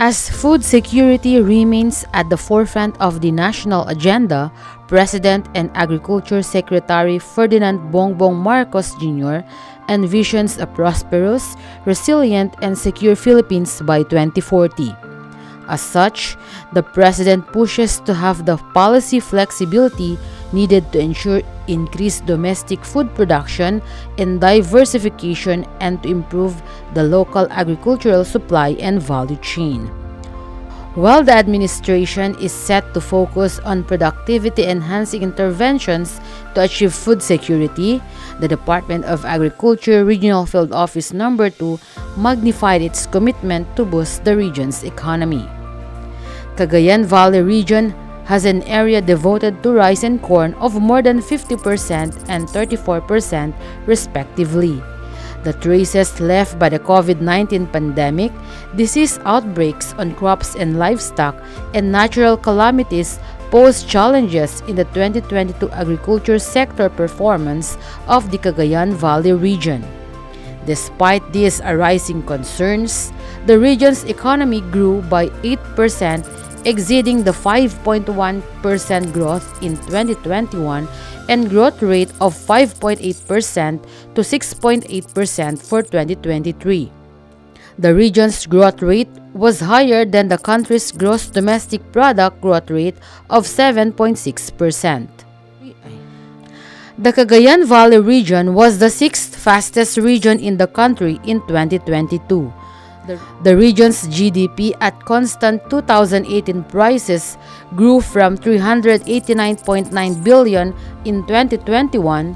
As food security remains at the forefront of the national agenda, President and Agriculture Secretary Ferdinand Bongbong Marcos Jr. envisions a prosperous, resilient, and secure Philippines by 2040. As such, the President pushes to have the policy flexibility needed to ensure increased domestic food production and diversification and to improve the local agricultural supply and value chain. While the administration is set to focus on productivity-enhancing interventions to achieve food security, the Department of Agriculture Regional Field Office No. 2 magnified its commitment to boost the region's economy. Cagayan Valley region has an area devoted to rice and corn of more than 50% and 34% respectively. The traces left by the COVID-19 pandemic, disease outbreaks on crops and livestock, and natural calamities pose challenges in the 2022 agriculture sector performance of the Cagayan Valley region. Despite these arising concerns, the region's economy grew by 8%, exceeding the 5.1% growth in 2021 and growth rate of 5.8% to 6.8% for 2023. The region's growth rate was higher than the country's gross domestic product growth rate of 7.6%. The Cagayan Valley region was the sixth fastest region in the country in 2022. The region's GDP at constant 2018 prices grew from 389.9 billion in 2021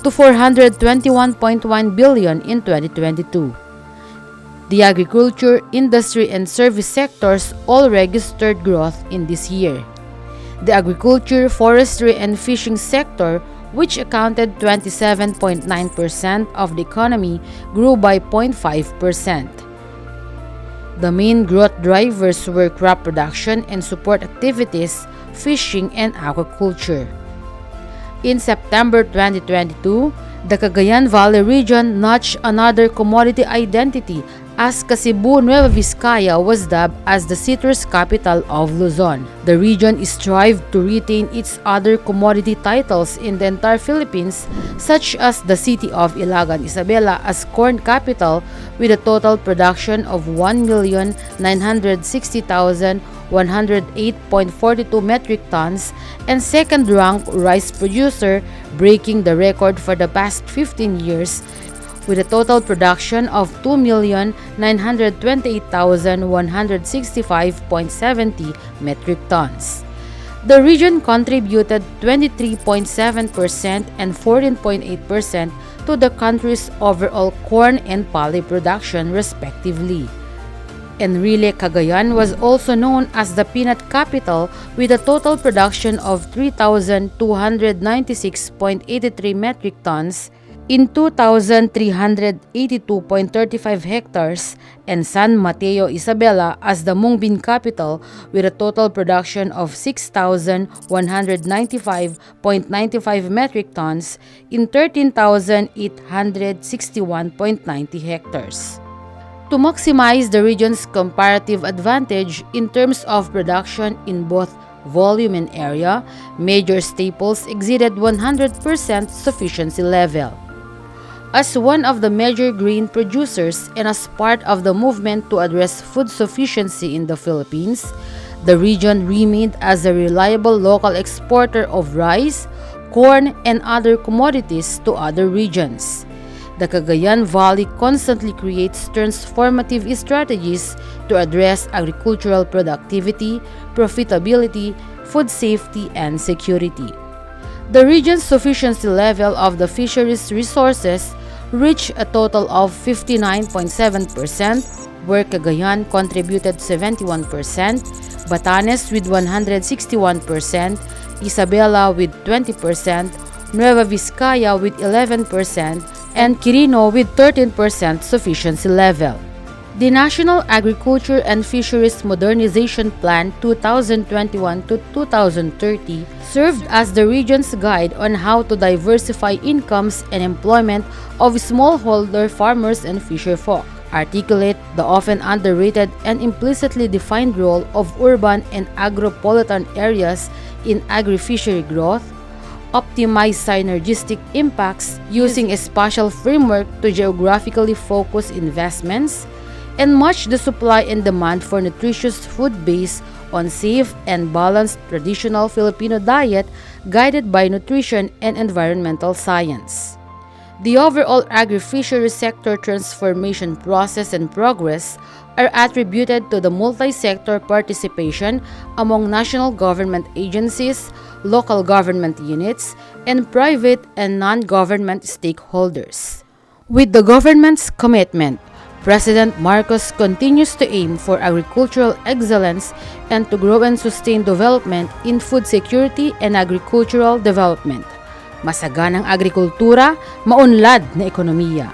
to 421.1 billion in 2022. The agriculture, industry, and service sectors all registered growth in this year. The agriculture, forestry, and fishing sector, which accounted 27.9% of the economy, grew by 0.5%. The main growth drivers were crop production and support activities, fishing, and aquaculture. In September 2022, the Cagayan Valley region notched another commodity identity as Cebu Nueva Vizcaya was dubbed as the citrus capital of Luzon. The region strived to retain its other commodity titles in the entire Philippines, such as the city of Ilagan, Isabela as corn capital with a total production of 1,960,108.42 metric tons, and second-ranked rice producer, breaking the record for the past 15 years with a total production of 2,928,165.70 metric tons. The region contributed 23.7% and 14.8% to the country's overall corn and palay production respectively. Enrile, Cagayan was also known as the peanut capital with a total production of 3,296.83 metric tons in 2,382.35 hectares, and San Mateo, Isabela as the mung bean capital with a total production of 6,195.95 metric tons in 13,861.90 hectares. To maximize the region's comparative advantage in terms of production in both volume and area, major staples exceeded 100% sufficiency level. As one of the major grain producers and as part of the movement to address food sufficiency in the Philippines, the region remained as a reliable local exporter of rice, corn, and other commodities to other regions. The Cagayan Valley constantly creates transformative strategies to address agricultural productivity, profitability, food safety, and security. The region's sufficiency level of the fisheries resources reached a total of 59.7%, where Cagayan contributed 71%, Batanes with 161%, Isabela with 20%, Nueva Vizcaya with 11%, and Quirino with 13% sufficiency level. The National Agriculture and Fisheries Modernization Plan 2021 to 2030 served as the region's guide on how to diversify incomes and employment of smallholder farmers and fisherfolk. articulate the often underrated and implicitly defined role of urban and agropolitan areas in agri-fishery growth, optimize synergistic impacts using a spatial framework to geographically focus investments, and match the supply and demand for nutritious food based on safe and balanced traditional Filipino diet guided by nutrition and environmental science. The overall agri-fishery sector transformation process and progress are attributed to the multi-sector participation among national government agencies, local government units, and private and non-government stakeholders. With the government's commitment, President Marcos continues to aim for agricultural excellence and to grow and sustain development in food security and agricultural development. Masaganang agrikultura, maunlad na ekonomiya.